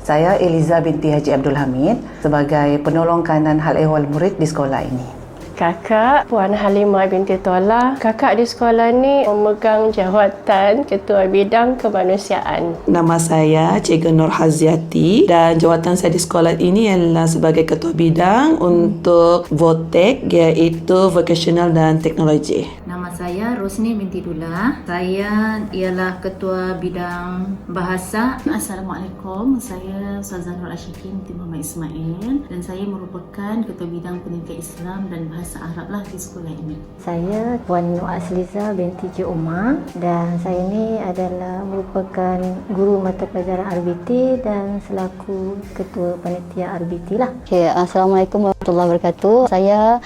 Saya Eliza binti Haji Abdul Hamid sebagai penolong kanan hal ehwal murid di sekolah ini. Kakak Puan Halimah binti Tola. Kakak di sekolah ni memegang jawatan Ketua Bidang Kemanusiaan. Nama saya Cikgu Nur Haziati dan jawatan saya di sekolah ini adalah sebagai Ketua Bidang untuk VOTEC, iaitu Vocational dan Teknologi. Nama saya Rosni binti Dula. Saya ialah Ketua Bidang Bahasa. Assalamualaikum. Saya Ustazah Nur Ashikin binti Muhammad Ismail dan saya merupakan Ketua Bidang Pendidikan Islam dan Bahasa Arab lah di sekolah ini. Saya Puan Nur Asliza binti Cik Umar dan saya ini adalah merupakan guru mata pelajaran RBT dan selaku Ketua Panitia RBT lah. Okay, Assalamualaikum warahmatullahi wabarakatuh. Saya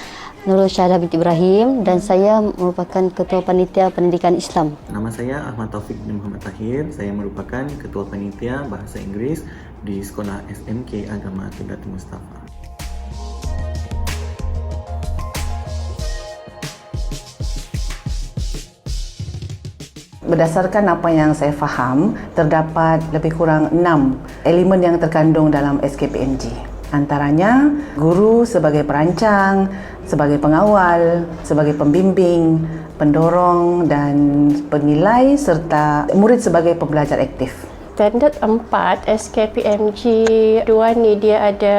Nurul Syahda binti Ibrahim dan saya merupakan Ketua Panitia Pendidikan Islam. Nama saya Ahmad Taufik bin Muhammad Tahir. Saya merupakan Ketua Panitia Bahasa Inggeris di Sekolah SMK Agama Qiblatul Mustafa. Berdasarkan apa yang saya faham, terdapat lebih kurang 6 elemen yang terkandung dalam SKPMG. Antaranya guru sebagai perancang, sebagai pengawal, sebagai pembimbing, pendorong dan penilai serta murid sebagai pembelajar aktif. Standard 4 SKPMG 2 ni dia ada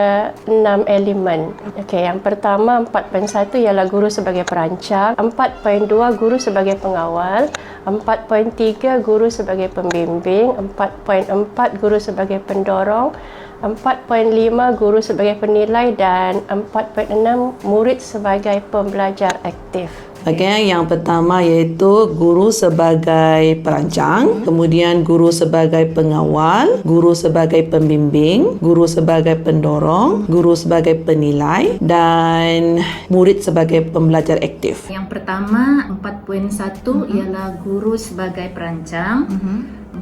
6 elemen. Okey, yang pertama 4.1 ialah guru sebagai perancang, 4.2 guru sebagai pengawal, 4.3 guru sebagai pembimbing, 4.4 guru sebagai pendorong, 4.5 guru sebagai penilai dan 4.6 murid sebagai pembelajar aktif. Okey, yang pertama iaitu guru sebagai perancang, kemudian guru sebagai pengawal, guru sebagai pembimbing, guru sebagai pendorong, guru sebagai penilai dan murid sebagai pembelajar aktif. Yang pertama 4.1 ialah guru sebagai perancang.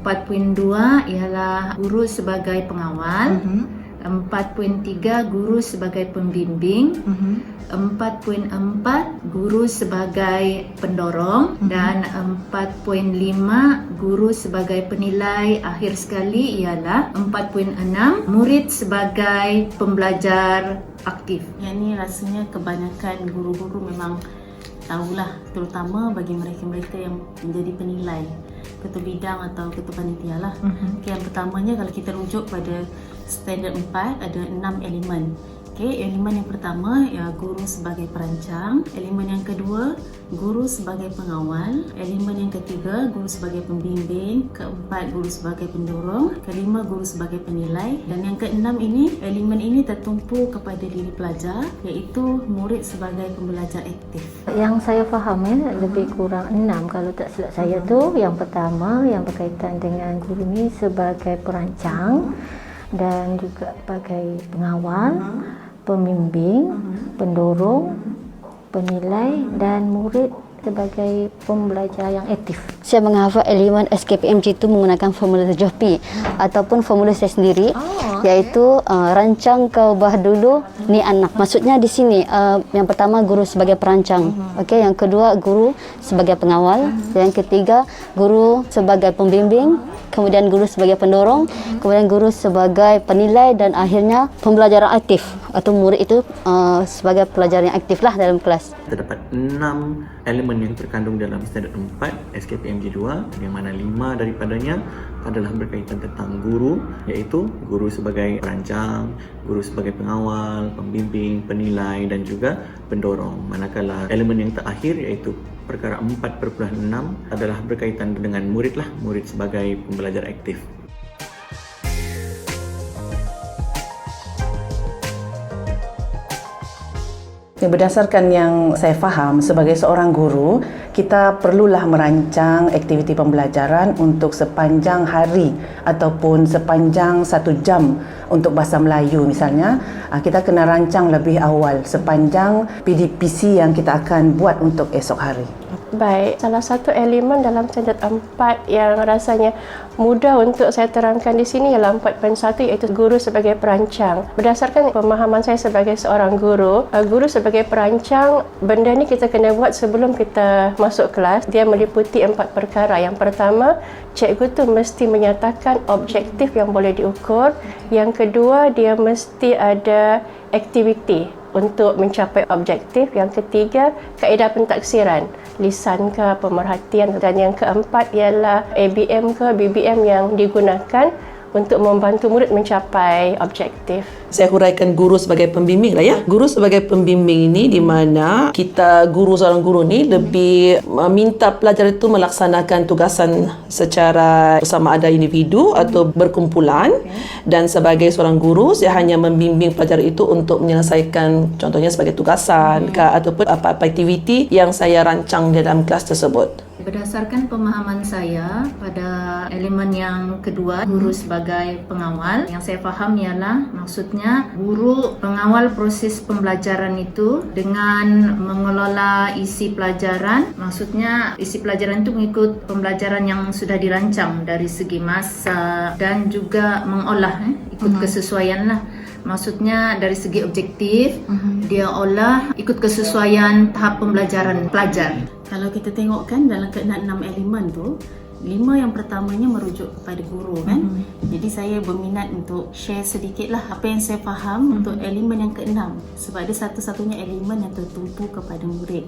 4.2 ialah guru sebagai pengawal. 4.3 guru sebagai pembimbing, 4.4 guru sebagai pendorong dan 4.5 guru sebagai penilai. Akhir sekali ialah 4.6 murid sebagai pembelajar aktif. Yang ni rasanya kebanyakan guru-guru memang tahulah, terutama bagi mereka-mereka yang menjadi penilai, ketua bidang atau ketua panitia lah. Okay, yang pertamanya kalau kita rujuk pada standard 4 ada 6 elemen. Okay, elemen yang pertama ya guru sebagai perancang, elemen yang kedua guru sebagai pengawal, elemen yang ketiga guru sebagai pembimbing, keempat guru sebagai pendorong, kelima guru sebagai penilai dan yang keenam ini elemen ini tertumpu kepada diri pelajar iaitu murid sebagai pembelajar aktif. Yang saya faham lebih kurang 6 kalau tak silap saya tu. Yang pertama yang berkaitan dengan guru ni sebagai perancang dan juga sebagai pengawal, pembimbing, pendorong, penilai dan murid sebagai pembelajar yang aktif. Saya menghafal elemen SKPMG itu menggunakan formula 7P ataupun formula saya sendiri, iaitu rancang kau bah dulu ni anak. Maksudnya di sini yang pertama guru sebagai perancang, okey, yang kedua guru sebagai pengawal, yang ketiga guru sebagai pembimbing, kemudian guru sebagai pendorong, kemudian guru sebagai penilai dan akhirnya pembelajaran aktif atau murid itu sebagai pelajar yang aktif lah dalam kelas. Terdapat 6 elemen yang terkandung dalam standard 4 SKPMG 2 yang mana 5 daripadanya adalah berkaitan tentang guru, iaitu guru sebagai perancang, guru sebagai pengawal, pembimbing, penilai dan juga pendorong. Manakala elemen yang terakhir iaitu perkara 4.6 adalah berkaitan dengan murid lah, murid sebagai pembelajar aktif. Berdasarkan yang saya faham, sebagai seorang guru, kita perlulah merancang aktiviti pembelajaran untuk sepanjang hari ataupun sepanjang 1 jam untuk bahasa Melayu misalnya. Kita kena rancang lebih awal sepanjang PDPC yang kita akan buat untuk esok hari. Baik, salah satu elemen dalam standard 4 yang rasanya mudah untuk saya terangkan di sini ialah 4.1, iaitu guru sebagai perancang. Berdasarkan pemahaman saya sebagai seorang guru sebagai perancang, benda ni kita kena buat sebelum kita masuk kelas. Dia meliputi 4 perkara. Yang pertama, cikgu tu mesti menyatakan objektif yang boleh diukur. Yang kedua, dia mesti ada aktiviti untuk mencapai objektif. Yang ketiga, kaedah pentaksiran, lisan ke, pemerhatian. Dan yang keempat ialah ABM ke BBM yang digunakan untuk membantu murid mencapai objektif. Saya huraikan guru sebagai pembimbing lah ya. Guru sebagai pembimbing ini di mana kita seorang guru ni lebih minta pelajar itu melaksanakan tugasan secara bersama ada individu atau berkumpulan. Dan sebagai seorang guru, saya hanya membimbing pelajar itu untuk menyelesaikan contohnya sebagai tugasan ataupun apa-apa aktiviti yang saya rancang dalam kelas tersebut. Berdasarkan pemahaman saya pada elemen yang kedua, guru sebagai pengawal, yang saya faham ialah maksudnya guru pengawal proses pembelajaran itu dengan mengelola isi pelajaran. Maksudnya isi pelajaran itu mengikut pembelajaran yang sudah dirancang dari segi masa dan juga mengolah ikut kesesuaian lah. Maksudnya dari segi objektif, dia olah ikut kesesuaian tahap pembelajaran pelajar. Kalau kita tengok kan dalam keenam 6 elemen tu, 5 yang pertamanya merujuk kepada guru kan. Jadi saya berminat untuk share sedikit lah apa yang saya faham untuk elemen yang keenam, sebab dia satu-satunya elemen yang tertumpu kepada murid.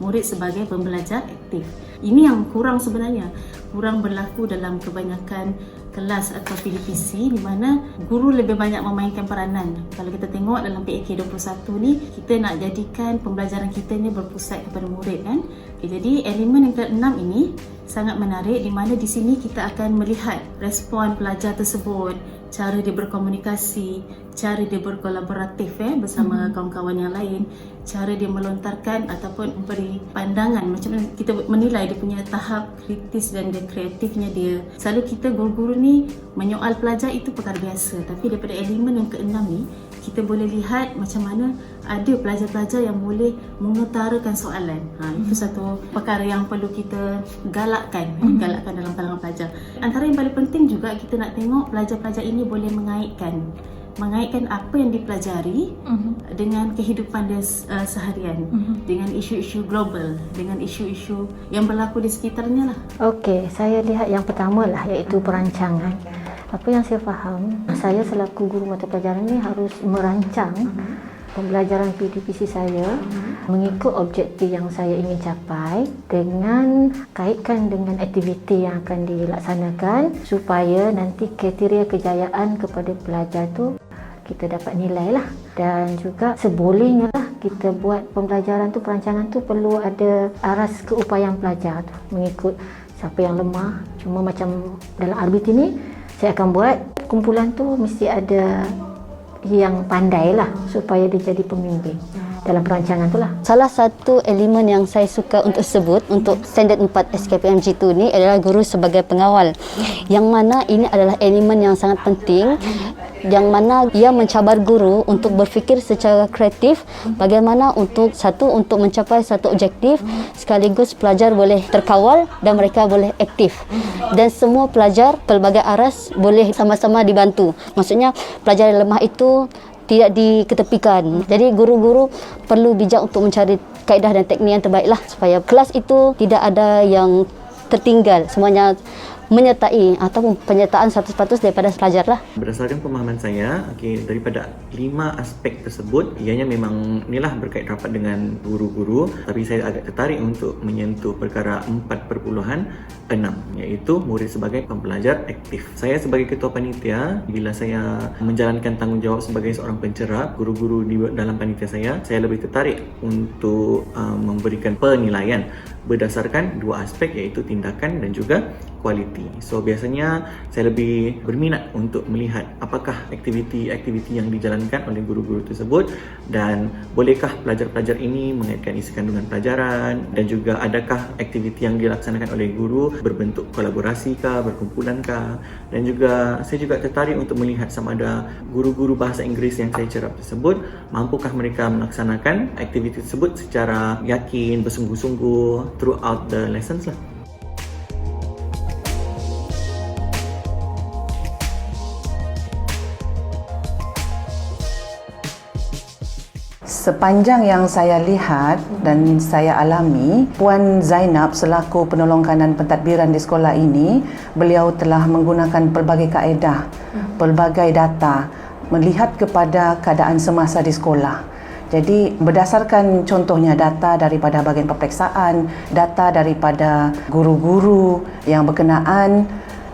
Murid sebagai pembelajar aktif. Ini yang kurang sebenarnya, kurang berlaku dalam kebanyakan kelas atau PDPC, di mana guru lebih banyak memainkan peranan. Kalau kita tengok dalam PAK 21 ni, kita nak jadikan pembelajaran kita ni berpusat kepada murid kan. Jadi elemen yang ke-6 ini sangat menarik, di mana di sini kita akan melihat respon pelajar tersebut, cara dia berkomunikasi, cara dia berkolaboratif bersama kawan-kawan yang lain, cara dia melontarkan ataupun memberi pandangan, macam mana kita menilai dia punya tahap kritis dan dia kreatifnya dia. Selalu kita guru-guru ni menyoal pelajar itu perkara biasa, tapi daripada elemen yang ke-6 ni kita boleh lihat macam mana ada pelajar-pelajar yang boleh mengutarakan soalan. Itu satu perkara yang perlu kita galakkan dalam kalangan pelajar. Antara yang paling penting juga kita nak tengok pelajar-pelajar ini boleh mengaitkan apa yang dipelajari dengan kehidupan dia seharian, dengan isu-isu global, dengan isu-isu yang berlaku di sekitarnya lah. Okey, saya lihat yang pertama lah, iaitu perancangan. Apa yang saya faham, saya selaku guru mata pelajaran ni harus merancang pembelajaran PDPC saya mengikut objektif yang saya ingin capai, dengan kaitkan dengan aktiviti yang akan dilaksanakan supaya nanti kriteria kejayaan kepada pelajar tu kita dapat nilai lah. Dan juga sebolehnya lah kita buat pembelajaran tu, perancangan tu perlu ada aras keupayaan pelajar tu, mengikut siapa yang lemah. Cuma macam dalam RBT ni, saya akan buat kumpulan tu mesti ada yang pandai lah supaya dia jadi pembimbing dalam perancangan tu lah. Salah satu elemen yang saya suka untuk sebut untuk standard 4 SKPMG tu ni adalah guru sebagai pengawal, yang mana ini adalah elemen yang sangat penting, yang mana ia mencabar guru untuk berfikir secara kreatif bagaimana untuk mencapai satu objektif, sekaligus pelajar boleh terkawal dan mereka boleh aktif, dan semua pelajar pelbagai aras boleh sama-sama dibantu. Maksudnya pelajar yang lemah itu tidak diketepikan. Jadi guru-guru perlu bijak untuk mencari kaedah dan teknik yang terbaik lah, supaya kelas itu tidak ada yang tertinggal, semuanya menyertai atau penyertaan 100% daripada pelajar lah. Berdasarkan pemahaman saya, daripada 5 aspek tersebut, ianya memang inilah berkait rapat dengan guru-guru, tapi saya agak tertarik untuk menyentuh perkara 4.6, iaitu murid sebagai pembelajar aktif. Saya sebagai ketua panitia, bila saya menjalankan tanggungjawab sebagai seorang pencerah, guru-guru di dalam panitia saya lebih tertarik untuk memberikan penilaian berdasarkan 2 aspek, iaitu tindakan dan juga kualiti. So biasanya saya lebih berminat untuk melihat apakah aktiviti-aktiviti yang dijalankan oleh guru-guru tersebut, dan bolehkah pelajar-pelajar ini mengaitkan isi kandungan pelajaran, dan juga adakah aktiviti yang dilaksanakan oleh guru berbentuk kolaborasi kah, berkumpulan kah. Dan juga saya juga tertarik untuk melihat sama ada guru-guru bahasa Inggeris yang saya cerap tersebut, mampukah mereka melaksanakan aktiviti tersebut secara yakin, bersungguh-sungguh, throughout the lessons lah. Sepanjang yang saya lihat dan saya alami, Puan Zainab selaku penolong kanan pentadbiran di sekolah ini, beliau telah menggunakan pelbagai kaedah, pelbagai data, melihat kepada keadaan semasa di sekolah. Jadi berdasarkan contohnya data daripada bahagian peperiksaan, data daripada guru-guru yang berkenaan,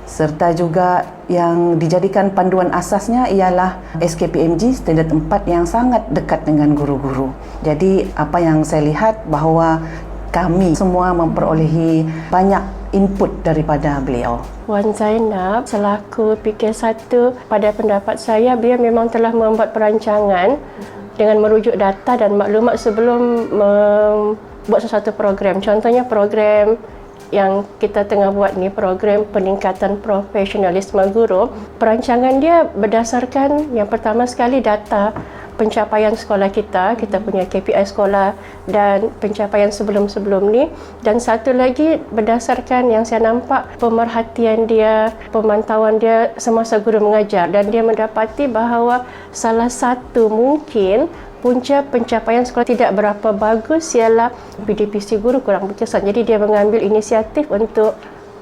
serta juga yang dijadikan panduan asasnya ialah SKPMG Standard 4 yang sangat dekat dengan guru-guru. Jadi apa yang saya lihat bahawa kami semua memperolehi banyak input daripada beliau. Puan Zainab selaku PK1, pada pendapat saya beliau memang telah membuat perancangan dengan merujuk data dan maklumat sebelum membuat sesuatu program. Contohnya program yang kita tengah buat ni, program peningkatan profesionalisme guru. Perancangan dia berdasarkan yang pertama sekali data pencapaian sekolah kita punya KPI sekolah dan pencapaian sebelum-sebelum ni, dan satu lagi berdasarkan yang saya nampak pemerhatian dia, pemantauan dia semasa guru mengajar, dan dia mendapati bahawa salah satu mungkin punca pencapaian sekolah tidak berapa bagus ialah PDPC guru kurang berkesan. Jadi dia mengambil inisiatif untuk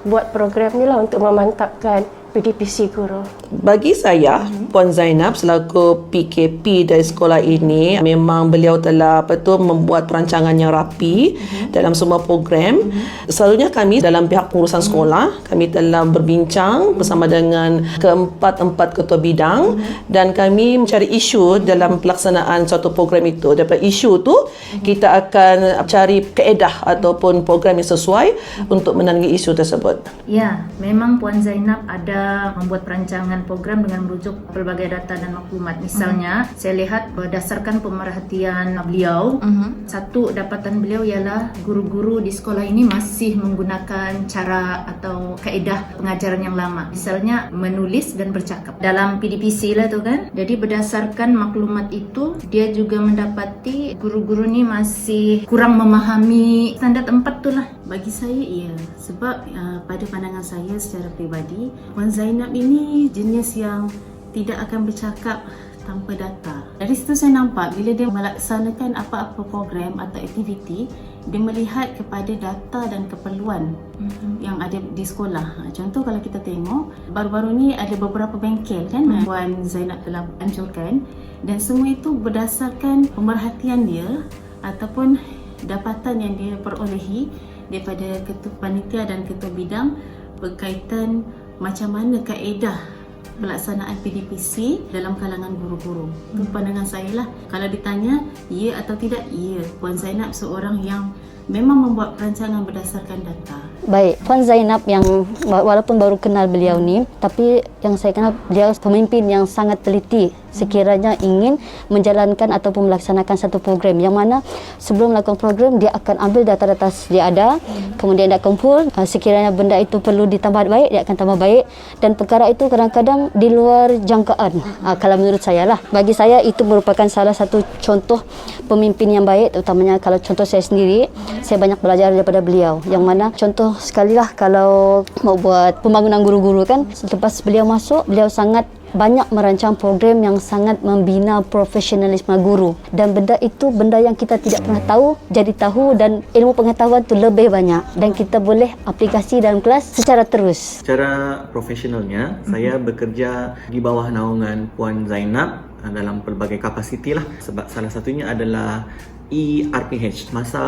buat program ni lah untuk memantapkan PDPC guru. Bagi saya, Puan Zainab selaku PKP dari sekolah ini, memang beliau telah membuat perancangan yang rapi dalam semua program. Selalunya kami dalam pihak pengurusan sekolah, kami telah berbincang bersama dengan keempat ketua bidang dan kami mencari isu dalam pelaksanaan suatu program itu. Daripada isu tu, kita akan cari kaedah ataupun program yang sesuai untuk menangani isu tersebut. Ya, memang Puan Zainab ada membuat perancangan program dengan merujuk pelbagai data dan maklumat. Misalnya, saya lihat berdasarkan pemerhatian beliau, satu dapatan beliau ialah guru-guru di sekolah ini masih menggunakan cara atau kaedah pengajaran yang lama. Misalnya, menulis dan bercakap. Dalam PDPC lah tu kan. Jadi berdasarkan maklumat itu, dia juga mendapati guru-guru ni masih kurang memahami standard 4 tu lah. Bagi saya, iya. Sebab pada pandangan saya secara peribadi, Puan Zainab ini jenis yang tidak akan bercakap tanpa data. Dari situ saya nampak bila dia melaksanakan apa-apa program atau aktiviti, dia melihat kepada data dan keperluan yang ada di sekolah. Contoh kalau kita tengok, baru-baru ni ada beberapa bengkel kan Puan Zainab telah anjurkan, dan semua itu berdasarkan pemerhatian dia ataupun dapatan yang dia perolehi daripada ketua panitia dan ketua bidang berkaitan macam mana kaedah pelaksanaan PDPC dalam kalangan guru-guru. Itu pandangan saya lah. Kalau ditanya ya atau tidak, ya. Puan Zainab seorang yang memang membuat perancangan berdasarkan data. Baik, Puan Zainab yang walaupun baru kenal beliau ni, tapi yang saya kenal beliau pemimpin yang sangat teliti sekiranya ingin menjalankan ataupun melaksanakan satu program, yang mana sebelum melakukan program dia akan ambil data-data dia ada, kemudian dia kumpul, sekiranya benda itu perlu ditambah baik, dia akan tambah baik, dan perkara itu kadang-kadang di luar jangkaan. Kalau menurut saya lah, bagi saya itu merupakan salah satu contoh pemimpin yang baik, terutamanya kalau contoh saya sendiri, saya banyak belajar daripada beliau, yang mana contoh sekali lah kalau mau buat pembangunan guru-guru kan, selepas beliau masuk, beliau sangat banyak merancang program yang sangat membina profesionalisme guru, dan benda itu benda yang kita tidak pernah tahu jadi tahu, dan ilmu pengetahuan tu lebih banyak dan kita boleh aplikasi dalam kelas secara terus. Secara profesionalnya, saya bekerja di bawah naungan Puan Zainab dalam pelbagai kapasiti lah, sebab salah satunya adalah ERPH. Masa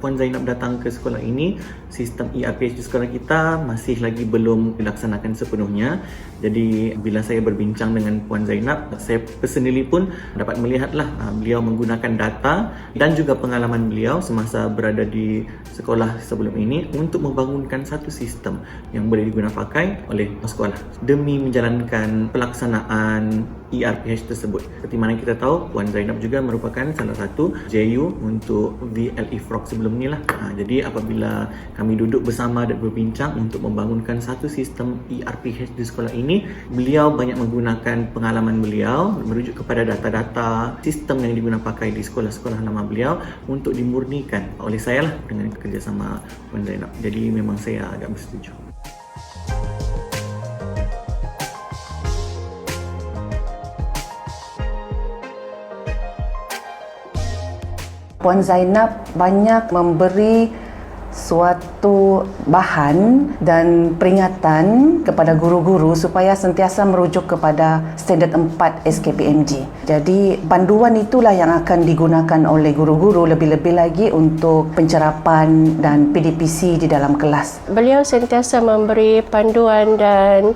Puan Zainab datang ke sekolah ini, sistem ERPH di sekolah kita masih lagi belum dilaksanakan sepenuhnya. Jadi bila saya berbincang dengan Puan Zainab, saya personally pun dapat melihatlah beliau menggunakan data dan juga pengalaman beliau semasa berada di sekolah sebelum ini untuk membangunkan satu sistem yang boleh digunakan pakai oleh sekolah demi menjalankan pelaksanaan ERPH tersebut. Seperti mana kita tahu, Puan Zainab juga merupakan salah satu JU untuk VLE Frog sebelum ni lah. Jadi apabila kami duduk bersama dan berbincang untuk membangunkan satu sistem ERPH di sekolah ini, beliau banyak menggunakan pengalaman beliau merujuk kepada data-data sistem yang digunakan pakai di sekolah-sekolah lama beliau untuk dimurnikan oleh saya lah dengan kerjasama Puan Zainab. Jadi memang saya agak bersetuju. Puan Zainab banyak memberi suatu bahan dan peringatan kepada guru-guru supaya sentiasa merujuk kepada standard 4 SKPMG. Jadi panduan itulah yang akan digunakan oleh guru-guru lebih-lebih lagi untuk pencerapan dan PDPC di dalam kelas. Beliau sentiasa memberi panduan dan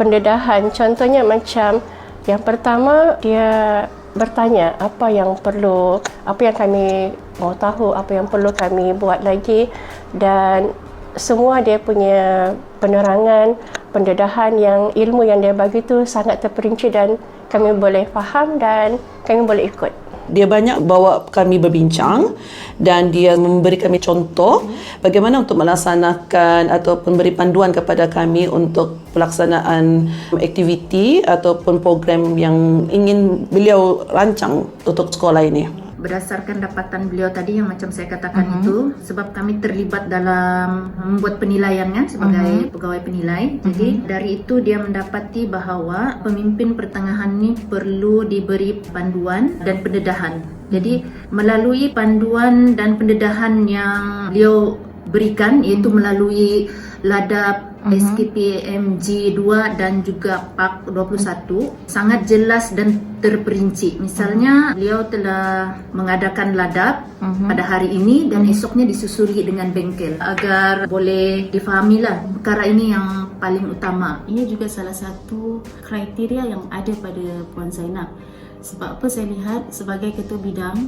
pendedahan. Contohnya macam yang pertama, dia bertanya apa yang perlu, apa yang kami mau tahu, apa yang perlu kami buat lagi, dan semua dia punya penerangan, pendedahan yang ilmu yang dia bagi tu sangat terperinci dan kami boleh faham dan kami boleh ikut. Dia banyak bawa kami berbincang dan dia memberi kami contoh bagaimana untuk melaksanakan ataupun beri panduan kepada kami untuk pelaksanaan aktiviti ataupun program yang ingin beliau rancang untuk sekolah ini. Berdasarkan dapatan beliau tadi yang macam saya katakan itu, sebab kami terlibat dalam membuat penilaian kan sebagai pegawai penilai. Jadi dari itu dia mendapati bahawa pemimpin pertengahan ini perlu diberi panduan dan pendedahan. Jadi melalui panduan dan pendedahan yang beliau berikan, iaitu melalui ladap SKPMG 2 dan juga PAK 21, sangat jelas dan terperinci. Misalnya beliau telah mengadakan ladap pada hari ini dan esoknya disusuri dengan bengkel agar boleh difahamilah perkara ini yang paling utama. Ini juga salah satu kriteria yang ada pada Puan Zainab. Sebab apa saya lihat sebagai ketua bidang,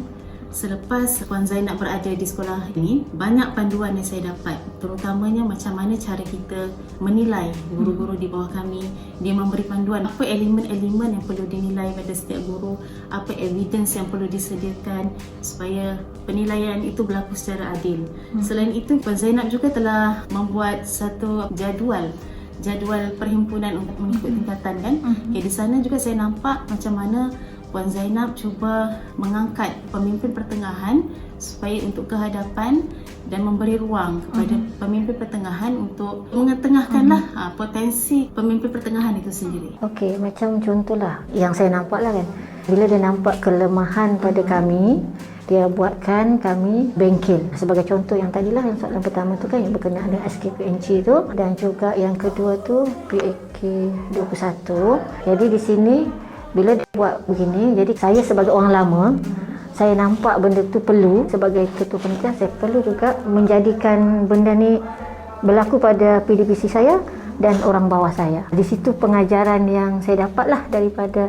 selepas Puan Zainab berada di sekolah ini, banyak panduan yang saya dapat, terutamanya macam mana cara kita menilai guru-guru di bawah kami. Dia memberi panduan apa elemen-elemen yang perlu dinilai pada setiap guru, apa evidence yang perlu disediakan supaya penilaian itu berlaku secara adil. Selain itu, Puan Zainab juga telah membuat satu jadual perhimpunan untuk mengikut tingkatan kan. Okay, di sana juga saya nampak macam mana Puan Zainab cuba mengangkat pemimpin pertengahan supaya untuk ke hadapan dan memberi ruang kepada pemimpin pertengahan untuk mengetengahkanlah potensi pemimpin pertengahan itu sendiri. Okey, macam contohlah yang saya nampak lah kan. Bila dia nampak kelemahan pada kami, dia buatkan kami bengkel. Sebagai contoh yang tadilah yang soalan pertama tu kan yang berkenaan dengan SKPMG tu, dan juga yang kedua tu PAK 21. Jadi di sini bila dia buat begini, jadi saya sebagai orang lama, saya nampak benda tu perlu, sebagai ketua panitia saya perlu juga menjadikan benda ni berlaku pada PDPC saya dan orang bawah saya. Di situ pengajaran yang saya dapatlah daripada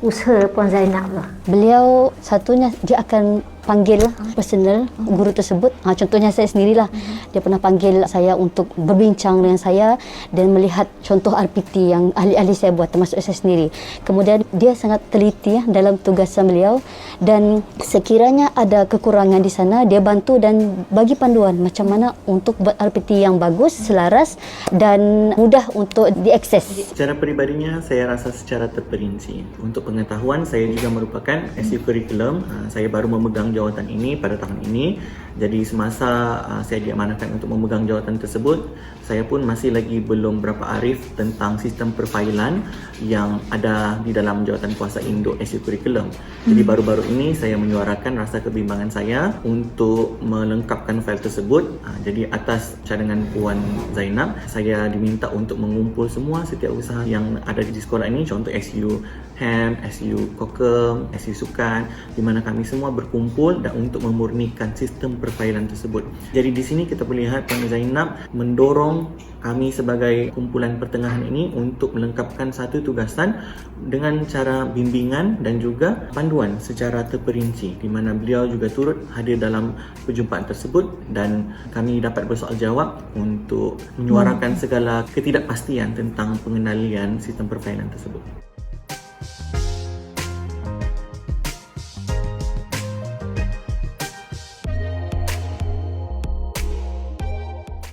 usaha Puan Zainab lah. Beliau satunya dia akan panggil personal guru tersebut. Contohnya saya sendirilah. Dia pernah panggil saya untuk berbincang dengan saya dan melihat contoh RPT yang ahli-ahli saya buat, termasuk saya sendiri. Kemudian dia sangat teliti dalam tugasan beliau, dan sekiranya ada kekurangan di sana, dia bantu dan bagi panduan macam mana untuk buat RPT yang bagus, selaras dan mudah untuk diakses. Secara peribadinya, saya rasa secara terperinci. Untuk pengetahuan, saya juga merupakan SU Curriculum. Saya baru memegang jawatan ini pada tahun ini. Jadi semasa saya diamanahkan untuk memegang jawatan tersebut, saya pun masih lagi belum berapa arif tentang sistem perfailan yang ada di dalam jawatan kuasa induk SU Curriculum. Jadi baru-baru ini saya menyuarakan rasa kebimbangan saya untuk melengkapkan fail tersebut. Jadi atas cadangan Puan Zainab, saya diminta untuk mengumpul semua setiap usaha yang ada di sekolah ini, contoh SU HAM, SU Kokem, SU Sukan, di mana kami semua berkumpul dan untuk memurnikan sistem perfailan tersebut. Jadi di sini kita boleh lihat Puan Zainab mendorong kami sebagai kumpulan pertengahan ini untuk melengkapkan satu tugasan dengan cara bimbingan dan juga panduan secara terperinci, di mana beliau juga turut hadir dalam perjumpaan tersebut dan kami dapat bersoal jawab untuk menyuarakan segala ketidakpastian tentang pengendalian sistem perfailan tersebut.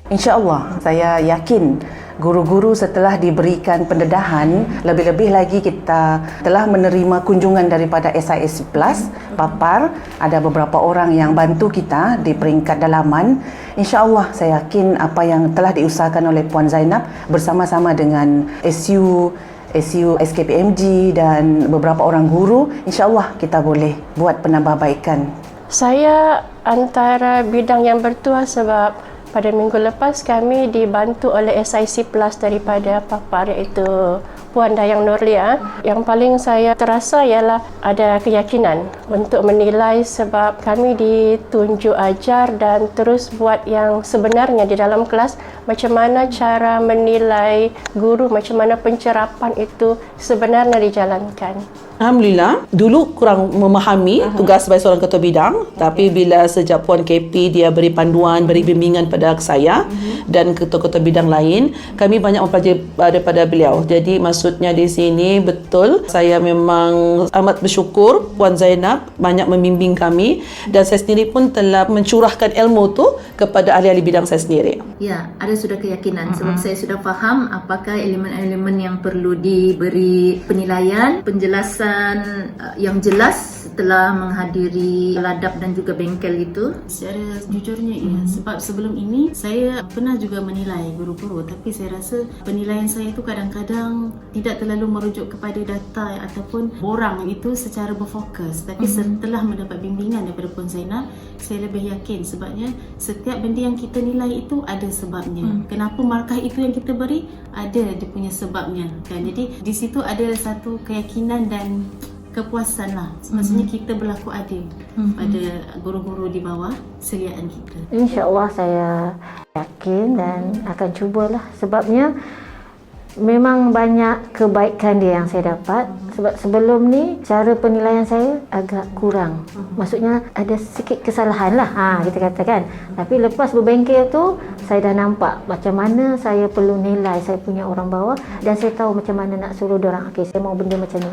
InsyaAllah, saya yakin guru-guru setelah diberikan pendedahan, lebih-lebih lagi kita telah menerima kunjungan daripada SIS Plus, Papar, ada beberapa orang yang bantu kita di peringkat dalaman. InsyaAllah saya yakin apa yang telah diusahakan oleh Puan Zainab bersama-sama dengan SU SKPMG dan beberapa orang guru, insyaAllah kita boleh buat penambahbaikan. Saya antara bidang yang bertuah sebab pada minggu lepas kami dibantu oleh SIC Plus daripada Papar, iaitu Puan Dayang Nurlia. Yang paling saya terasa ialah ada keyakinan untuk menilai sebab kami ditunjuk ajar dan terus buat yang sebenarnya di dalam kelas, macam mana cara menilai guru, macam mana pencerapan itu sebenarnya dijalankan. Alhamdulillah, dulu kurang memahami tugas sebagai seorang ketua bidang, tapi bila sejak Puan KP dia beri panduan, beri bimbingan pada saya dan ketua-ketua bidang lain, kami banyak mempelajari daripada beliau. Jadi maksudnya di sini betul, saya memang amat bersyukur Puan Zainab banyak membimbing kami dan saya sendiri pun telah mencurahkan ilmu tu kepada ahli-ahli bidang saya sendiri. Ya, ada sudah keyakinan sebab saya sudah faham apakah elemen-elemen yang perlu diberi penilaian, penjelasan yang jelas setelah menghadiri ladap dan juga bengkel itu. Secara jujurnya ya, sebab sebelum ini saya pernah juga menilai guru-guru, tapi saya rasa penilaian saya itu kadang-kadang tidak terlalu merujuk kepada data ataupun borang itu secara berfokus. Tapi setelah mendapat bimbingan daripada Puan Zainab, saya lebih yakin sebabnya setiap benda yang kita nilai itu ada sebabnya. Kenapa markah itu yang kita beri, ada dia punya sebabnya kan. Jadi di situ ada satu keyakinan dan kepuasan lah. Maksudnya kita berlaku adil pada guru-guru di bawah seliaan kita. InsyaAllah saya yakin dan akan cubalah, sebabnya memang banyak kebaikan dia yang saya dapat. Sebab sebelum ni cara penilaian saya agak kurang, maksudnya ada sikit kesalahan lah kita katakan. Tapi lepas berbengkel tu saya dah nampak macam mana saya perlu nilai saya punya orang bawah, dan saya tahu macam mana nak suruh diorang, okey saya mau benda macam ni.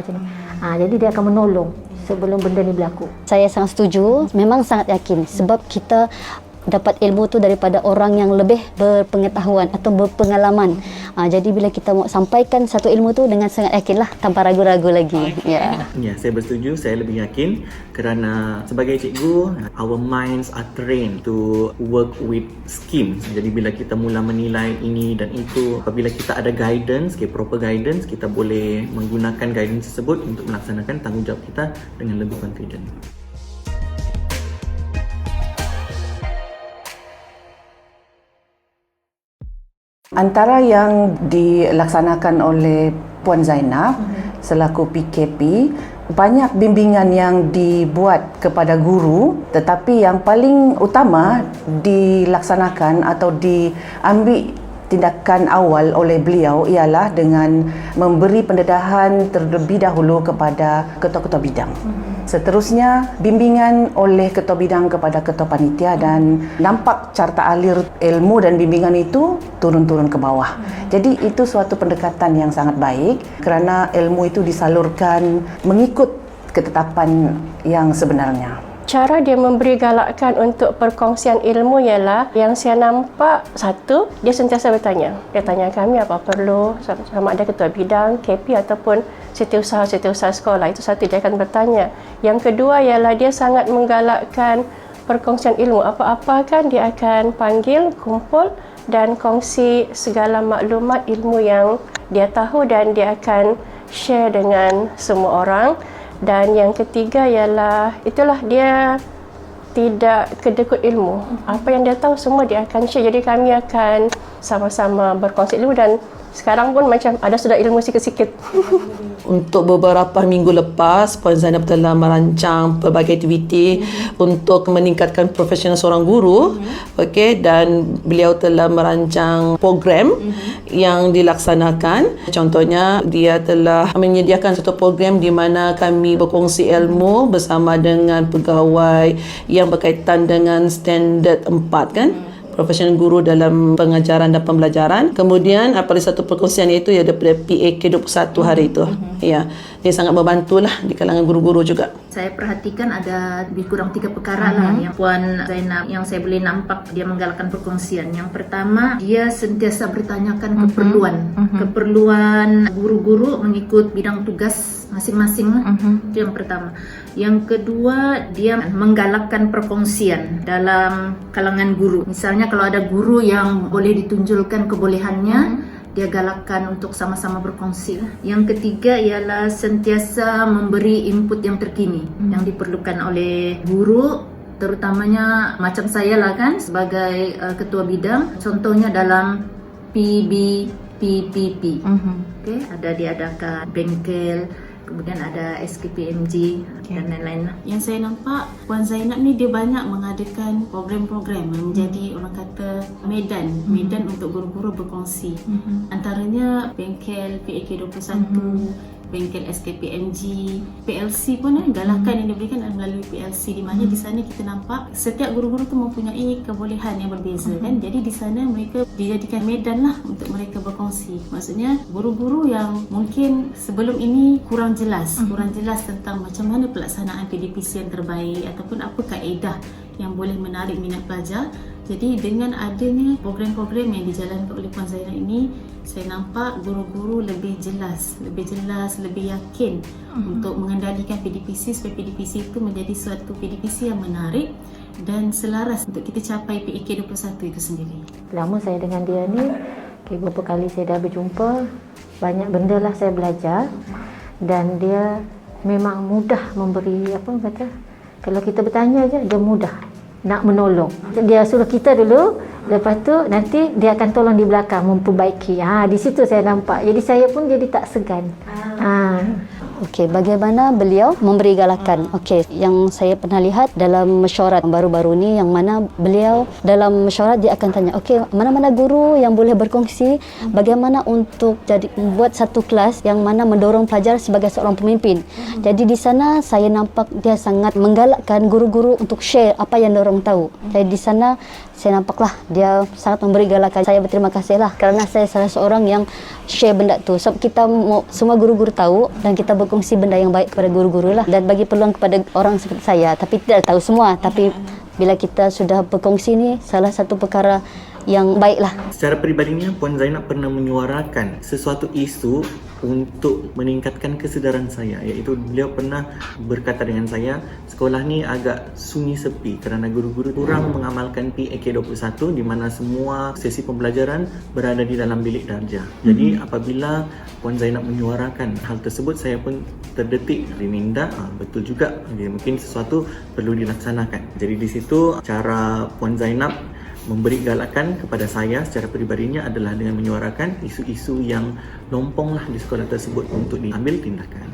Jadi dia akan menolong sebelum benda ni berlaku. Saya sangat setuju, memang sangat yakin sebab kita dapat ilmu tu daripada orang yang lebih berpengetahuan atau berpengalaman. Jadi bila kita mau sampaikan satu ilmu tu dengan sangat yakinlah, tanpa ragu-ragu lagi. Ya, saya bersetuju, saya lebih yakin kerana sebagai cikgu, our minds are trained to work with schemes. Jadi bila kita mula menilai ini dan itu, apabila kita ada guidance, proper guidance, kita boleh menggunakan guidance tersebut untuk melaksanakan tanggungjawab kita dengan lebih confident. Antara yang dilaksanakan oleh Puan Zainab selaku PKP, banyak bimbingan yang dibuat kepada guru, tetapi yang paling utama dilaksanakan atau diambil tindakan awal oleh beliau ialah dengan memberi pendedahan terlebih dahulu kepada ketua-ketua bidang. Seterusnya bimbingan oleh ketua bidang kepada ketua panitia, dan nampak carta alir ilmu dan bimbingan itu turun-turun ke bawah. Jadi itu suatu pendekatan yang sangat baik kerana ilmu itu disalurkan mengikut ketetapan yang sebenarnya. Cara dia memberi galakan untuk perkongsian ilmu ialah yang saya nampak, satu, dia sentiasa bertanya. Dia tanya kami apa perlu, sama ada ketua bidang, KP ataupun setiausaha sekolah. Itu satu, dia akan bertanya. Yang kedua ialah dia sangat menggalakkan perkongsian ilmu. Apa-apa kan dia akan panggil, kumpul dan kongsi segala maklumat ilmu yang dia tahu dan dia akan share dengan semua orang. Dan yang ketiga ialah itulah, dia tidak kedekut ilmu. Apa yang dia tahu semua dia akan share. Jadi kami akan sama-sama berkongsi ilmu, dan sekarang pun macam ada sudah ilmu sikit-sikit. Untuk beberapa minggu lepas, Puan Zainab telah merancang pelbagai aktiviti untuk meningkatkan profesional seorang guru. Dan beliau telah merancang program yang dilaksanakan. Contohnya, dia telah menyediakan satu program di mana kami berkongsi ilmu bersama dengan pegawai yang berkaitan dengan standard 4 kan? Profesional guru dalam pengajaran dan pembelajaran. Kemudian pada satu perkongsian itu ya daripada PAK 21 hari itu. Ya. dia sangat membantulah di kalangan guru-guru juga. Saya perhatikan ada lebih kurang 3 perkara lah yang Puan Zainab yang saya boleh nampak dia menggalakkan perkongsian. Yang pertama, dia sentiasa bertanyakan keperluan guru-guru mengikut bidang tugas masing-masing lah. Itu yang pertama. Yang kedua, dia menggalakkan perkongsian dalam kalangan guru. Misalnya kalau ada guru yang boleh ditunjukkan kebolehannya, dia galakkan untuk sama-sama berkongsi. Yang ketiga ialah sentiasa memberi input yang terkini yang diperlukan oleh guru, terutamanya macam saya lah kan sebagai ketua bidang. Contohnya dalam PBPPP. Okay, ada diadakan bengkel, kemudian ada SKPMG dan lain-lain. Yang saya nampak Puan Zainab ni dia banyak mengadakan program-program yang menjadi orang kata medan untuk guru-guru berkongsi. Antaranya bengkel PAK 21, bengkel SKPMG, PLC pun galakan yang diberikan adalah melalui PLC, di mana di sana kita nampak setiap guru-guru tu mempunyai kebolehan yang berbeza kan. Jadi di sana mereka dijadikan medan lah untuk mereka berkongsi. Maksudnya guru-guru yang mungkin sebelum ini kurang jelas tentang macam mana pelaksanaan PDPC yang terbaik ataupun apa kaedah yang boleh menarik minat pelajar. Jadi dengan adanya program-program yang dijalankan oleh Puan Zainab ini, saya nampak guru-guru lebih jelas, lebih yakin untuk mengendalikan PDPC supaya PDPC itu menjadi suatu PDPC yang menarik dan selaras untuk kita capai PAK 21 itu sendiri. Lama saya dengan dia ni, beberapa kali saya dah berjumpa, banyak benda lah saya belajar dan dia memang mudah memberi kalau kita bertanya je, dia mudah nak menolong. Dia suruh kita dulu, lepas tu nanti dia akan tolong di belakang memperbaiki. Di situ saya nampak. Jadi saya pun jadi tak segan. Okey, bagaimana beliau memberi galakan? Okey, yang saya pernah lihat dalam mesyuarat baru-baru ni, yang mana beliau dalam mesyuarat dia akan tanya, okey, mana-mana guru yang boleh berkongsi bagaimana untuk buat satu kelas yang mana mendorong pelajar sebagai seorang pemimpin. Jadi di sana saya nampak dia sangat menggalakkan guru-guru untuk share apa yang diorang tahu. Jadi di sana saya nampaklah dia sangat memberi galakan. Saya berterima kasihlah kerana saya salah seorang yang share benda tu. Sebab kita semua guru-guru tahu dan kita berkongsi benda yang baik kepada guru-guru lah dan bagi peluang kepada orang seperti saya. Tapi tidak tahu semua. Tapi bila kita sudah berkongsi ni, salah satu perkara yang baiklah. Secara peribadinya, Puan Zainab pernah menyuarakan sesuatu isu untuk meningkatkan kesedaran saya, iaitu beliau pernah berkata dengan saya, sekolah ni agak sunyi sepi kerana guru-guru kurang mengamalkan PAK 21 di mana semua sesi pembelajaran berada di dalam bilik darjah. Jadi apabila Puan Zainab menyuarakan hal tersebut, saya pun terdetik, diminda, betul juga, jadi mungkin sesuatu perlu dilaksanakan. Jadi di situ cara Puan Zainab memberi galakan kepada saya secara peribadinya adalah dengan menyuarakan isu-isu yang lomponglah di sekolah tersebut untuk diambil tindakan.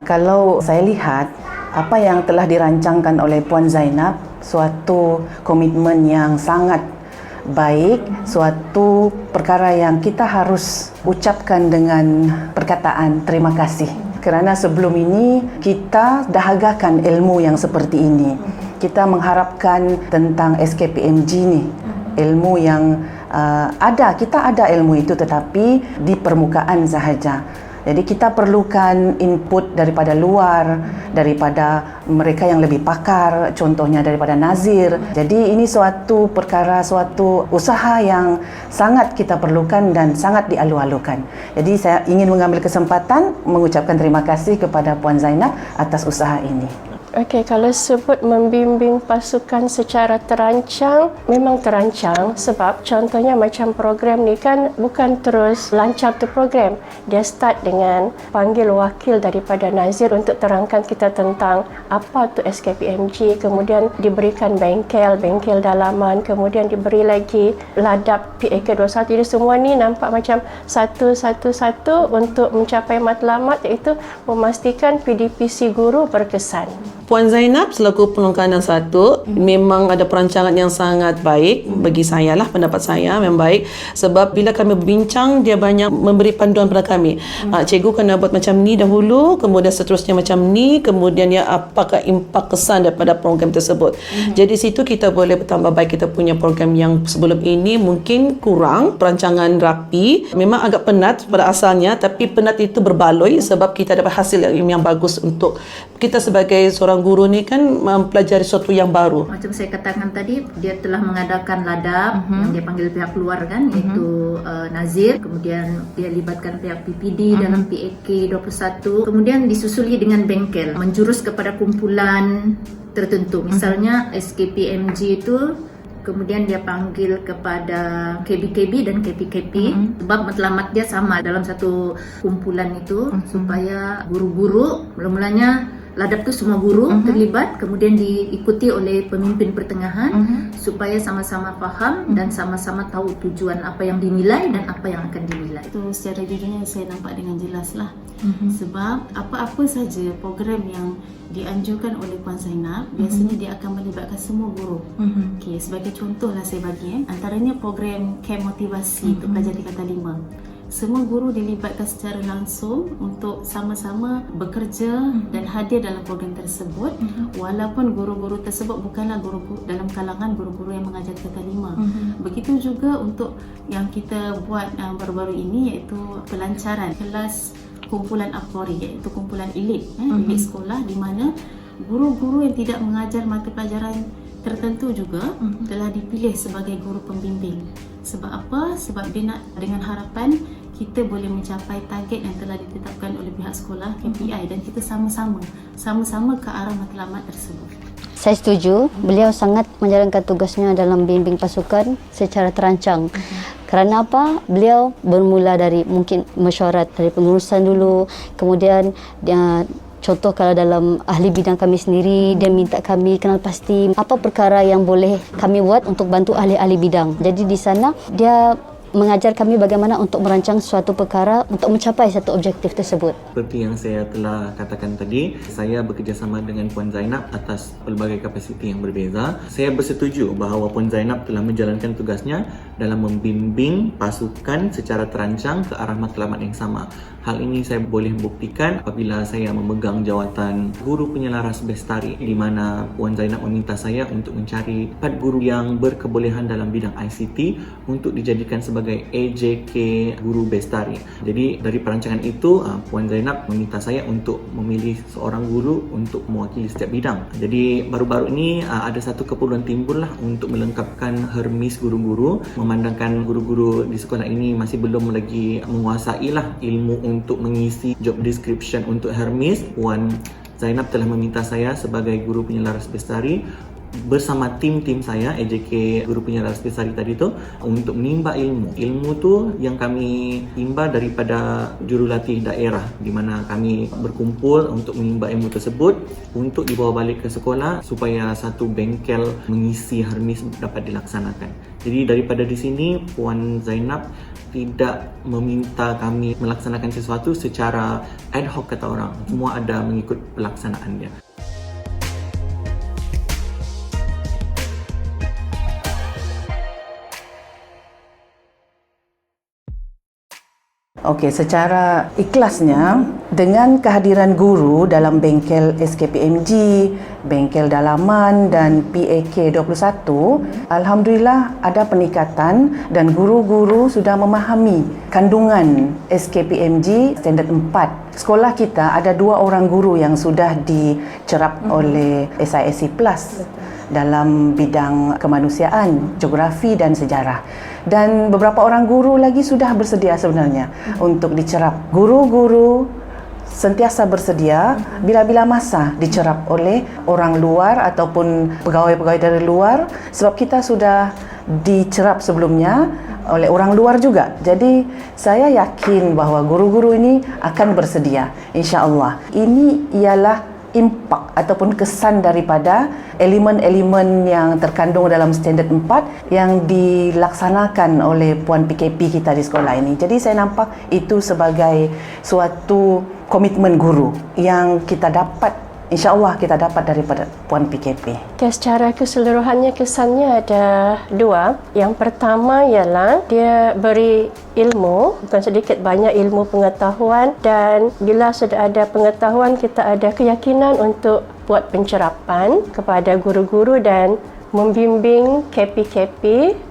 Kalau saya lihat apa yang telah dirancangkan oleh Puan Zainab, suatu komitmen yang sangat baik, suatu perkara yang kita harus ucapkan dengan perkataan terima kasih. Kerana sebelum ini kita dahagakan ilmu yang seperti ini. Kita mengharapkan tentang SKPMG ni, ilmu yang kita ada ilmu itu tetapi di permukaan sahaja. Jadi kita perlukan input daripada luar, daripada mereka yang lebih pakar, contohnya daripada Nazir. Jadi ini suatu perkara, suatu usaha yang sangat kita perlukan dan sangat dialu-alukan. Jadi saya ingin mengambil kesempatan mengucapkan terima kasih kepada Puan Zainab atas usaha ini. Okey, kalau sebut membimbing pasukan secara terancang, memang terancang sebab contohnya macam program ni kan bukan terus lancar tu program. Dia start dengan panggil wakil daripada Nazir untuk terangkan kita tentang apa tu SKPMG, kemudian diberikan bengkel dalaman, kemudian diberi lagi ladap PAK 21. Jadi semua ni nampak macam satu untuk mencapai matlamat, iaitu memastikan PDPC guru berkesan. Puan Zainab selaku penungkangan satu memang ada perancangan yang sangat baik bagi saya lah, pendapat saya memang baik, sebab bila kami berbincang dia banyak memberi panduan pada kami. Cikgu kena buat macam ni dahulu, kemudian seterusnya macam ni, kemudian ya apakah impak kesan daripada program tersebut. Jadi situ kita boleh bertambah baik kita punya program yang sebelum ini mungkin kurang perancangan rapi, memang agak penat pada asalnya, tapi penat itu berbaloi sebab kita dapat hasil yang bagus untuk kita sebagai seorang guru ni kan mempelajari sesuatu yang baru. Macam saya katakan tadi, dia telah mengadakan ladap yang dia panggil pihak luar kan, iaitu Nazir, kemudian dia libatkan pihak PPD dalam PAK 21, kemudian disusuli dengan bengkel, menjurus kepada kumpulan tertentu. Misalnya SKPMG itu kemudian dia panggil kepada KBKB dan KPKP sebab matlamat dia sama dalam satu kumpulan itu, supaya guru-guru, mula-mulanya ladap tu semua guru terlibat, kemudian diikuti oleh pemimpin pertengahan supaya sama-sama faham dan sama-sama tahu tujuan apa yang dinilai dan apa yang akan dinilai. Itu secara jujurnya saya nampak dengan jelas lah. Sebab apa-apa saja program yang dianjurkan oleh Puan Zainab, biasanya dia akan melibatkan semua guru. Okay, sebagai contoh lah saya bagi, antaranya program camp motivasi untuk pelajar tingkatan 5. Semua guru dilibatkan secara langsung untuk sama-sama bekerja dan hadir dalam program tersebut, walaupun guru-guru tersebut bukanlah guru-guru dalam kalangan guru-guru yang mengajar tingkatan 5. Begitu juga untuk yang kita buat baru-baru ini, iaitu pelancaran kelas kumpulan Apori, iaitu kumpulan elit elit sekolah, di mana guru-guru yang tidak mengajar mata pelajaran tertentu juga telah dipilih sebagai guru pembimbing. Sebab apa? Sebab dia nak, dengan harapan kita boleh mencapai target yang telah ditetapkan oleh pihak sekolah, KPI, dan kita sama-sama ke arah matlamat tersebut. Saya setuju, beliau sangat menjalankan tugasnya dalam bimbing pasukan secara terancang. Kerana apa? Beliau bermula dari mungkin mesyuarat dari pengurusan dulu, kemudian dia contoh kalau dalam ahli bidang kami sendiri, dia minta kami kenal pasti apa perkara yang boleh kami buat untuk bantu ahli-ahli bidang. Jadi di sana dia mengajar kami bagaimana untuk merancang suatu perkara untuk mencapai satu objektif tersebut. Seperti yang saya telah katakan tadi, saya bekerjasama dengan Puan Zainab atas pelbagai kapasiti yang berbeza. Saya bersetuju bahawa Puan Zainab telah menjalankan tugasnya dalam membimbing pasukan secara terancang ke arah matlamat yang sama. Hal ini saya boleh buktikan apabila saya memegang jawatan Guru Penyelaras Bestari, di mana Puan Zainab meminta saya untuk mencari 4 guru yang berkebolehan dalam bidang ICT untuk dijadikan sebagai AJK Guru Bestari. Jadi dari perancangan itu, Puan Zainab meminta saya untuk memilih seorang guru untuk mewakili setiap bidang. Jadi baru-baru ini ada satu keperluan timbul lah untuk melengkapkan hermis guru-guru, memandangkan guru-guru di sekolah ini masih belum lagi menguasai lah ilmu untuk mengisi job description untuk hermis. Puan Zainab telah meminta saya sebagai Guru Penyelaras Bestari bersama tim-tim saya, AJK Guru Penyelaras Bestari tadi tu, untuk menimba ilmu. Ilmu tu yang kami timba daripada jurulatih daerah, di mana kami berkumpul untuk menimba ilmu tersebut untuk dibawa balik ke sekolah supaya satu bengkel mengisi hermis dapat dilaksanakan. Jadi daripada di sini Puan Zainab tidak meminta kami melaksanakan sesuatu secara ad hoc kata orang. Semua ada mengikut pelaksanaan dia. Okey, secara ikhlasnya dengan kehadiran guru dalam bengkel SKPMG, bengkel dalaman dan PAK 21, alhamdulillah ada peningkatan dan guru-guru sudah memahami kandungan SKPMG standard 4. Sekolah kita ada 2 orang guru yang sudah dicerap oleh SISC Plus dalam bidang kemanusiaan, geografi dan sejarah. Dan beberapa orang guru lagi sudah bersedia sebenarnya untuk dicerap. Guru-guru sentiasa bersedia bila-bila masa dicerap oleh orang luar ataupun pegawai-pegawai dari luar, sebab kita sudah dicerap sebelumnya oleh orang luar juga. Jadi saya yakin bahawa guru-guru ini akan bersedia, insya-Allah. Ini ialah impak ataupun kesan daripada elemen-elemen yang terkandung dalam standard 4 yang dilaksanakan oleh Puan PKP kita di sekolah ini. Jadi saya nampak itu sebagai suatu komitmen guru yang kita dapat insya-Allah kita dapat daripada Puan PKP? Okay, secara keseluruhannya kesannya ada dua. Yang pertama ialah dia beri ilmu, bukan sedikit banyak ilmu pengetahuan, dan bila sudah ada pengetahuan kita ada keyakinan untuk buat pencerapan kepada guru-guru dan membimbing KP-KP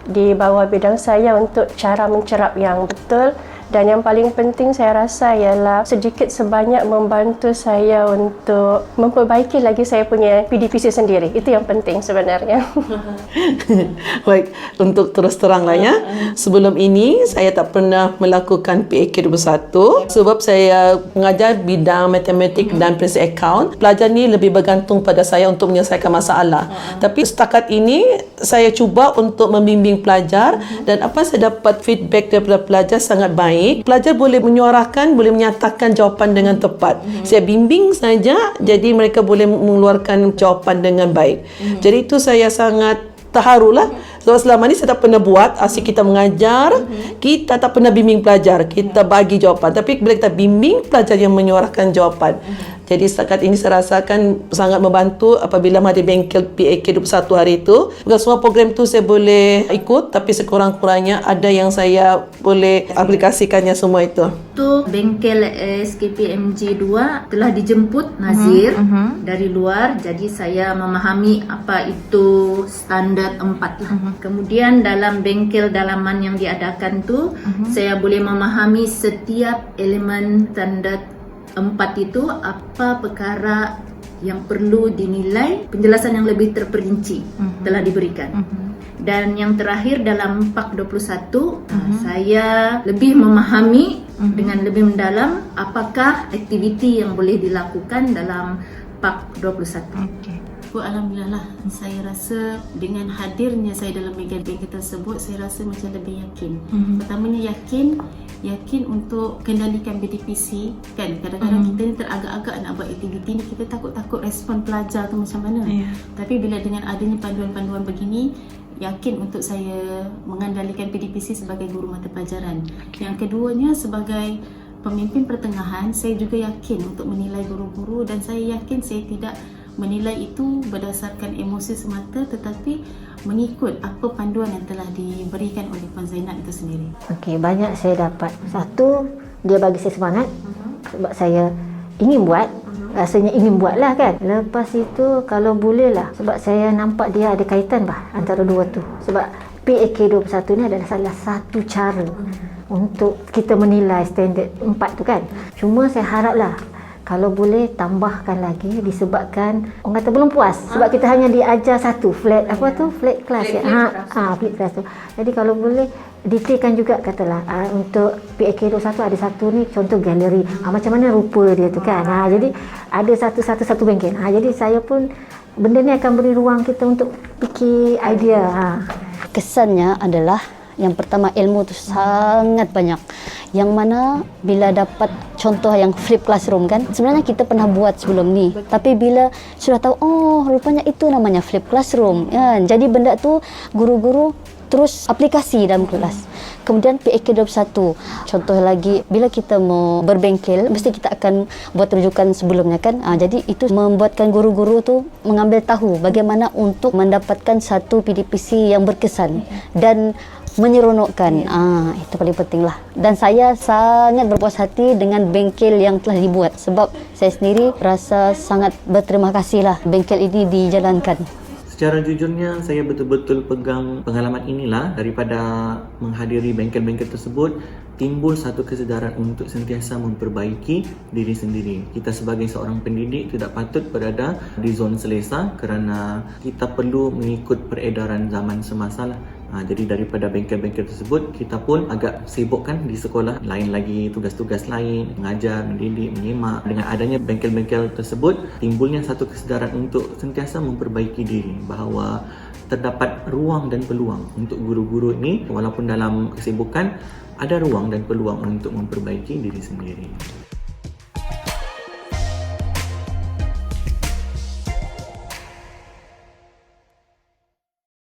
di bawah bidang saya untuk cara mencerap yang betul. Dan yang paling penting saya rasa ialah sedikit sebanyak membantu saya untuk memperbaiki lagi saya punya PDPC sendiri. Itu yang penting sebenarnya. Baik, untuk terus terang lah ya. Sebelum ini saya tak pernah melakukan PAK 21 sebab saya mengajar bidang matematik dan prinsip akaun. Pelajar ni lebih bergantung pada saya untuk menyelesaikan masalah. Tapi setakat ini saya cuba untuk membimbing pelajar dan apa saya dapat feedback daripada pelajar sangat baik. Pelajar boleh menyuarakan, boleh menyatakan jawapan dengan tepat. Saya bimbing saja, jadi mereka boleh mengeluarkan jawapan dengan baik. Jadi itu saya sangat terharulah. Sebab selama ni saya tak pernah buat, asyik kita mengajar, kita tak pernah bimbing pelajar, kita bagi jawapan. Tapi bila kita bimbing pelajar yang menyuarakan jawapan. Jadi setakat ini saya rasakan sangat membantu apabila ada bengkel PAK 21 hari itu. Bukan semua program tu saya boleh ikut, tapi sekurang-kurangnya ada yang saya boleh aplikasikannya semua itu. Untuk bengkel SKPMG 2 telah dijemput Nazir dari luar, jadi saya memahami apa itu standar 4 lah. Kemudian dalam bengkel dalaman yang diadakan tu, saya boleh memahami setiap elemen standar 4 itu apa perkara yang perlu dinilai, penjelasan yang lebih terperinci telah diberikan. Dan yang terakhir dalam PAK 21, saya lebih memahami dengan lebih mendalam apakah aktiviti yang boleh dilakukan dalam PAK 21. Alhamdulillah lah, saya rasa dengan hadirnya saya dalam bengkel tersebut, saya rasa macam lebih yakin. Pertamanya yakin untuk kendalikan BDPC kan. Kadang-kadang kita ni teragak-agak nak buat aktiviti ni, kita takut-takut respon pelajar tu macam mana. Tapi bila dengan adanya panduan-panduan begini, yakin untuk saya mengendalikan PDPC sebagai guru mata pelajaran. Yang keduanya sebagai pemimpin pertengahan, saya juga yakin untuk menilai guru-guru dan saya yakin saya tidak menilai itu berdasarkan emosi semata tetapi mengikut apa panduan yang telah diberikan oleh Puan Zainab itu sendiri. Okey, banyak saya dapat. Satu, dia bagi saya semangat sebab saya ingin buat. Rasanya ingin buat lah kan. Lepas itu kalau boleh lah, sebab saya nampak dia ada kaitan antara dua tu. Sebab PAK 21 ni adalah salah satu cara untuk kita menilai standard 4 tu kan. Cuma saya haraplah kalau boleh tambahkan lagi disebabkan orang kata belum puas sebab kita hanya diajar satu flat class ya. Flat class tu. Jadi kalau boleh detailkan juga katalah untuk PAK 21 ada satu ni contoh galeri. Macam mana rupa dia tu kan. Jadi ada satu bengkel. Jadi saya pun benda ni akan beri ruang kita untuk fikir idea. Kesannya adalah yang pertama ilmu tu sangat banyak. Yang mana bila dapat contoh yang flip classroom kan, sebenarnya kita pernah buat sebelum ni. Tapi bila sudah tahu, oh rupanya itu namanya flip classroom. Jadi benda tu guru-guru terus aplikasi dalam kelas. Kemudian PAK 21. Contoh lagi, bila kita mau berbengkel, mesti kita akan buat rujukan sebelumnya kan. Jadi itu membuatkan guru-guru tu mengambil tahu bagaimana untuk mendapatkan satu PDPC yang berkesan dan menyeronokkan. Itu paling penting lah. Dan saya sangat berpuas hati dengan bengkel yang telah dibuat sebab saya sendiri rasa sangat berterima kasih lah bengkel ini dijalankan. Secara jujurnya, saya betul-betul pegang pengalaman inilah daripada menghadiri bengkel-bengkel tersebut, timbul satu kesedaran untuk sentiasa memperbaiki diri sendiri. Kita sebagai seorang pendidik tidak patut berada di zon selesa kerana kita perlu mengikut peredaran zaman semasa lah. Jadi daripada bengkel-bengkel tersebut, kita pun agak sibuk kan di sekolah, lain lagi tugas-tugas lain, mengajar, mendidik, menyimak. Dengan adanya bengkel-bengkel tersebut, timbulnya satu kesedaran untuk sentiasa memperbaiki diri, bahawa terdapat ruang dan peluang untuk guru-guru ini, walaupun dalam kesibukan, ada ruang dan peluang untuk memperbaiki diri sendiri.